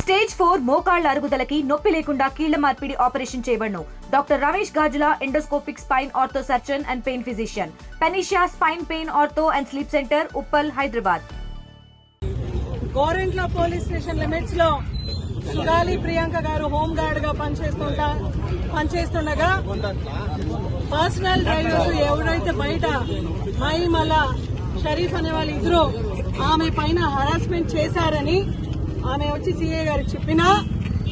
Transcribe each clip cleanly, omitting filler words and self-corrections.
Stage 4 మోకాళ్ల అరుగుదలకి నొప్పి లేకుండా కీళ్ల మార్పిడి ఆపరేషన్ చేయబడును. Doctor Ramesh Gajula, endoscopic spine ortho surgeon and pain physician, Panacea spine pain ortho and sleep centre, Uppal, Hyderabad. Gorantla police station limits లో సుగాలి ప్రియాంక గారు హోమ్ గార్డ్ గా పనిచేస్తుండగా పర్సనల్ డ్రైవర్స్ ఎవరైతే బయట మహిమల షరీఫ్ అనే వాళ్ళు ఇద్దరు ఆమె పైన హరాస్మెంట్ చేశారని ఆమె వచ్చి సీఏ గారికి చెప్పినా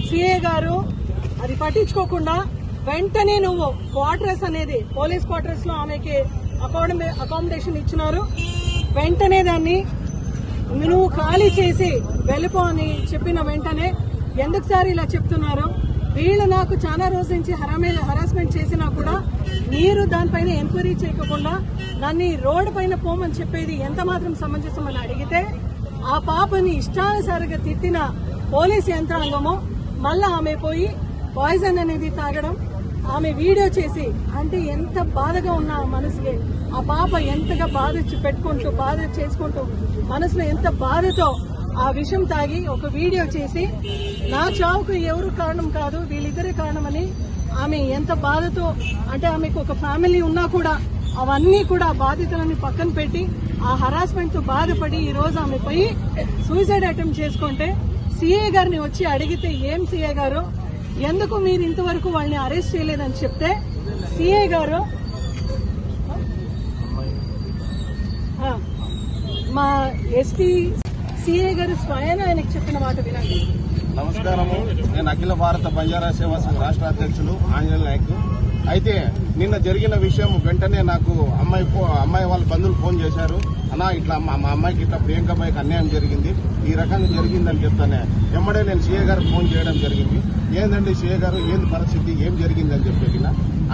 సీఏ గారు అది పట్టించుకోకుండా వెంటనే నువ్వు క్వార్టర్స్ అనేది పోలీస్ క్వార్టర్స్ లో ఆమెకి అకామిడేషన్ ఇచ్చినారు. వెంటనే దాన్ని నువ్వు ఖాళీ చేసి వెళ్ళిపో అని చెప్పిన వెంటనే ఎందుకు సార్ ఇలా చెప్తున్నారు? వీళ్ళు నాకు చాలా రోజుల నుంచి హరాస్మెంట్ చేసినా కూడా మీరు దానిపైన ఎంక్వైరీ చేయకుండా నన్ను రోడ్డు పైన పోమని చెప్పేది ఎంత మాత్రం సమంజసమని అడిగితే ఆ పాపని ఇష్టానుసారంగా తిట్టిన పోలీస్ యంత్రాంగము మళ్ళా ఆమె పోయి పాయిజన్ అనేది తాగడం, ఆమె వీడియో చేసి అంటే ఎంత బాధగా ఉన్న మనసుకి ఆ పాప ఎంతగా బాధ చేసుకుంటూ మనసులో ఎంత బాధతో ఆ విషయం తాగి ఒక వీడియో చేసి నా చావుకు ఎవరు కారణం కాదు వీళ్ళిద్దరే కారణమని ఆమె ఎంత బాధతో అంటే ఆమెకు ఒక ఫ్యామిలీ ఉన్నా కూడా అవన్నీ కూడా బాధితులని పక్కన పెట్టి ఆ హరాస్మెంట్ తో బాధపడి ఈ రోజు ఆమె పోయి సూసైడ్ అటెంప్ట్ చేసుకుంటే సీఏ గారిని వచ్చి అడిగితే ఏం సీఏ గారు ఎందుకు మీరు ఇంతవరకు వాళ్ళని అరెస్ట్ చేయలేదని చెప్తే సీఏ గారు మా ఎస్పీ సీఏ గారు స్వయం ఆయనకు చెప్పిన మాట వినండి. నమస్కారము, నేను అఖిల భారత బంజారా సేవా సంఘ రాష్ట్ర అధ్యక్షులు ఆంజనేయ నాయక్. అయితే నిన్న జరిగిన విషయం వెంటనే నాకు అమ్మాయి వాళ్ళ బంధువులు ఫోన్ చేశారు. అన్నా ఇట్లా మా అమ్మాయికి ఇట్లా ప్రియాంక అమ్మాయికి అన్యాయం జరిగింది, ఈ రకంగా జరిగిందని చెప్తానే వెంబడే నేను సీఏ గారికి ఫోన్ చేయడం జరిగింది. ఏందండి సీఏ గారు ఏంది పరిస్థితి, ఏం జరిగిందని చెప్పేది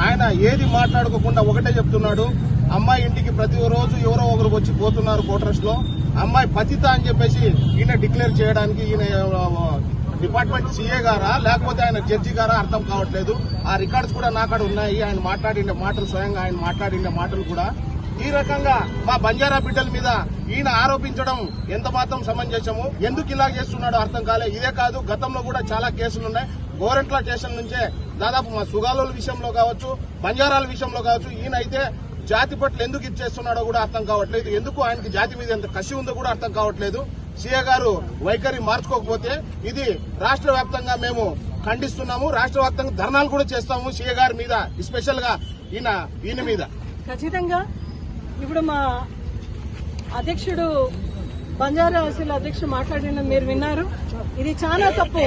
ఆయన ఏది మాట్లాడుకోకుండా ఒకటే చెప్తున్నాడు. అమ్మాయి ఇంటికి ప్రతిరోజు ఎవరో ఒకరు వచ్చి పోతున్నారు క్వార్టర్స్ లో, అమ్మాయి పతిత అని చెప్పేసి ఈయన డిక్లేర్ చేయడానికి ఈయన డిపార్ట్మెంట్ సీఏ గారా లేకపోతే ఆయన జడ్జి గారా అర్థం కావట్లేదు. ఆ రికార్డ్స్ కూడా నాకాడ ఉన్నాయి. ఆయన మాట్లాడిన మాటలు స్వయంగా ఆయన మాట్లాడిన మాటలు కూడా ఈ రకంగా మా బంజారా బిడ్డల మీద ఈయన ఆరోపించడం ఎంత మాత్రం సమంజసము, ఎందుకు ఇలా చేస్తున్నాడో అర్థం కాలే. ఇదే కాదు గతంలో కూడా చాలా కేసులున్నాయి. గోరెంట్ల స్టేషన్ నుంచే దాదాపు మా సుగాలోల విషయంలో కావచ్చు, బంజారాల విషయంలో కావచ్చు, ఈయన అయితే జాతి పట్ల ఎందుకు ఇచ్చేస్తున్నాడో కూడా అర్థం కావట్లేదు. ఎందుకు ఆయనకి జాతి మీద ఎంత కసి ఉందో కూడా అర్థం కావట్లేదు. సీఏ గారు వైఖరి మార్చుకోకపోతే ఇది రాష్ట్ర వ్యాప్తంగా మేము ఖండిస్తున్నాము. రాష్ట్ర వ్యాప్తంగా ధర్నాలు కూడా చేస్తాము సీఏ గారి మీద, స్పెషల్ గా ఈయన మీద. ఖచ్చితంగా ఇప్పుడు మా అధ్యక్షుడు బంజారా అసలు అధ్యక్షుడు మాట్లాడిన మీరు విన్నారు. ఇది చాలా తప్పు.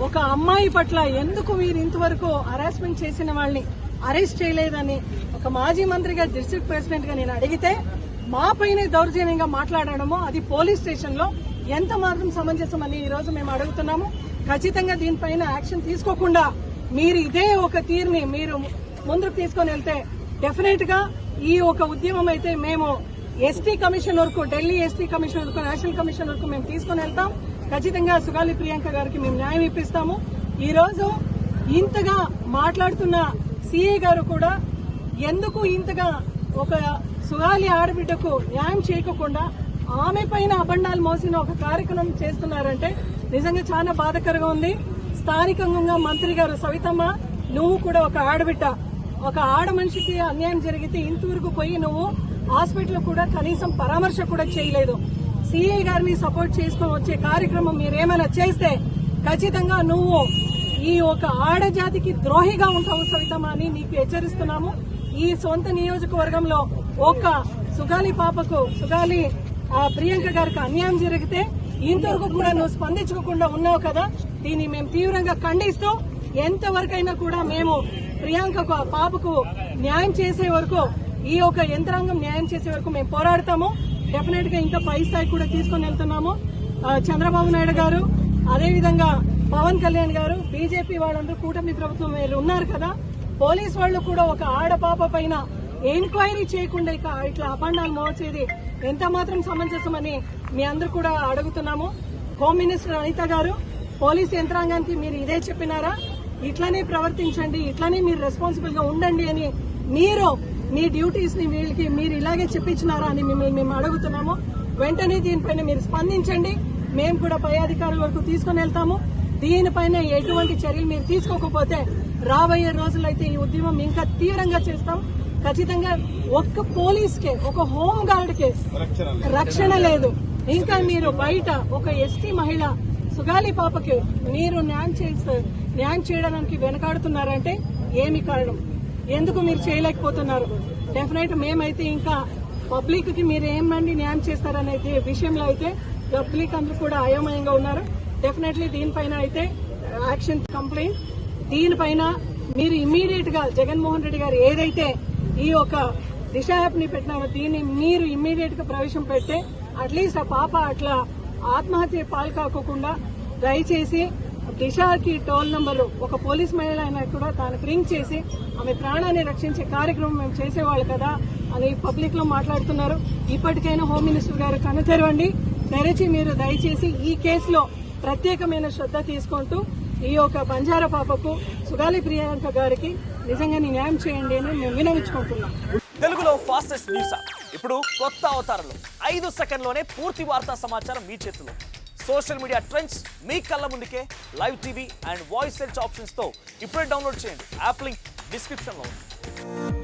ఒక అమ్మాయి పట్ల ఎందుకు మీరు ఇంతవరకు హరాస్మెంట్ చేసిన వాళ్ళని అరెస్ట్ చేయలేదని ఒక మాజీ మంత్రిగా డిస్ట్రిక్ట్ ప్రెసిడెంట్ గా నేను అడిగితే మా పైన దౌర్జన్యంగా మాట్లాడడము అది పోలీస్ స్టేషన్ లో ఎంత మాత్రం సమంజసం అని ఈ రోజు మేము అడుగుతున్నాము. ఖచ్చితంగా దీనిపైన యాక్షన్ తీసుకోకుండా మీరు ఇదే ఒక తీరుని మీరు ముందుకు తీసుకొని వెళ్తే డెఫినెట్ గా ఈ ఒక ఉద్యమం అయితే మేము ఎస్టీ కమిషన్ వరకు, ఢిల్లీ ఎస్టీ కమిషన్ వరకు, నేషనల్ కమిషన్ వరకు మేము తీసుకుని వెళ్తాం. ఖచ్చితంగా సుగాలి ప్రియాంక గారికి మేము న్యాయం ఇప్పిస్తాము. ఈ రోజు ఇంతగా మాట్లాడుతున్న సీఏ గారు కూడా ఎందుకు ఇంతగా ఒక సుగాలి ఆడబిడ్డకు న్యాయం చేయకుండా ఆమె పైన అబండాలు మోసిన ఒక కార్యక్రమం చేస్తున్నారంటే నిజంగా చాలా బాధాకరంగా ఉంది. స్థానికంగా మంత్రి గారు సవితమ్మ, నువ్వు కూడా ఒక ఆడబిడ్డ, ఒక ఆడ మనిషికి అన్యాయం జరిగితే ఇంతవరకు పోయి నువ్వు హాస్పిటల్ కూడా కనీసం పరామర్శ కూడా చేయలేదు. సీఏ గారిని సపోర్ట్ చేసుకుని వచ్చే కార్యక్రమం మీరేమైనా చేస్తే ఖచ్చితంగా నువ్వు ఈ ఒక ఆడజాతికి ద్రోహిగా ఉంటావు సవితమ్మ అని నీకు హెచ్చరిస్తున్నాము. ఈ సొంత నియోజకవర్గంలో ఒక సుగాలి పాపకు, సుగాలి ప్రియాంక గారికి అన్యాయం జరిగితే ఇంతవరకు కూడా నువ్వు స్పందించకుండా ఉన్నావు కదా, దీన్ని మేము తీవ్రంగా ఖండిస్తూ ఎంతవరకైనా కూడా మేము ప్రియాంకకు పాపకు న్యాయం చేసే వరకు, ఈ ఒక యంత్రాంగం న్యాయం చేసే వరకు మేము పోరాడతాము. డెఫినెట్ గా ఇంకా పై స్థాయి కూడా తీసుకుని వెళ్తున్నాము. చంద్రబాబు నాయుడు గారు, అదేవిధంగా పవన్ కళ్యాణ్ గారు, బీజేపీ వాళ్ళందరూ కూటమి ప్రభుత్వం మీరు ఉన్నారు కదా, పోలీస్ వాళ్ళు కూడా ఒక ఆడపాప పైన ఎంక్వైరీ చేయకుండా ఇట్లా అబండాలు మోచేది ఎంత మాత్రం సమంజసమని మీ అందరూ కూడా అడుగుతున్నాము. హోమ్ మినిస్టర్ అనిత గారు, పోలీస్ యంత్రాంగానికి మీరు ఇదే చెప్పినారా? ఇట్లానే ప్రవర్తించండి, ఇట్లానే మీరు రెస్పాన్సిబుల్ గా ఉండండి అని మీరు మీ డ్యూటీస్ ని వీళ్ళకి మీరు ఇలాగే చెప్పించినారా అని మిమ్మల్ని మేము అడుగుతున్నాము. వెంటనే దీనిపైన మీరు స్పందించండి. మేము కూడా పై అధికారుల వరకు తీసుకుని వెళ్తాము. దీనిపైన ఎటువంటి చర్యలు మీరు తీసుకోకపోతే రాబోయే రోజులైతే ఈ ఉద్యమం ఇంకా తీవ్రంగా చేస్తాం. ఖచ్చితంగా ఒక్క పోలీస్కే, ఒక హోమ్ గార్డ్కే రక్షణ లేదు. ఇంకా మీరు బయట ఒక ఎస్టీ మహిళ సుగాలి పాపకి మీరు న్యాయం చేయడానికి వెనకాడుతున్నారంటే ఏమి కారణం? ఎందుకు మీరు చేయలేకపోతున్నారు? డెఫినెట్ మేమైతే ఇంకా పబ్లిక్ కి మీరు ఏమండి న్యాయం చేస్తారనే విషయంలో అయితే పబ్లిక్ అందరూ కూడా అయోమయంగా ఉన్నారు. డెఫినెట్లీ దీనిపైన అయితే యాక్షన్ కంప్లైంట్, దీనిపైన మీరు ఇమ్మీడియట్ గా జగన్మోహన్ రెడ్డి గారు ఏదైతే ఈ యొక్క దిశ యాప్ ని పెట్టినారో దీన్ని మీరు ఇమ్మీడియట్ గా ప్రవేశం పెడితే అట్లీస్ట్ ఆ పాప అట్లా ఆత్మహత్య పాలు కాకోకుండా దయచేసి దిశకి టోల్ నంబరు ఒక పోలీస్ మహిళ అయినా కూడా దానికి రింగ్ చేసి ఆమె ప్రాణాన్ని రక్షించే కార్యక్రమం మేము చేసేవాళ్ళు కదా అని పబ్లిక్ లో మాట్లాడుతున్నారు. ఇప్పటికైనా హోమ్ మినిస్టర్ గారు కనుతెరవండి, తెరచి మీరు దయచేసి ఈ కేసులో ప్రత్యేకమైన శ్రద్ధ తీసుకుంటూ ఈ యొక్క బంజారా పాపకు సుగాలి ప్రియాంక గారికి నిజంగా న్యాయం చేయండి అని మేము వినవించుకుంటున్నాం. తెలుగులో ఫాస్టెస్ట్ న్యూస్ యాప్ ఇప్పుడు కొత్త అవతారంలో 5 సెకండ్లోనే పూర్తి వార్తా సమాచారం మీ చేతిలో. సోషల్ మీడియా ట్రెండ్స్ మీ కళ్ళ ముందుకే live TV and voice search options తో ఇప్పుడే డౌన్లోడ్ చేయండి. యాప్ లింక్ డిస్క్రిప్షన్ లో ఉంది.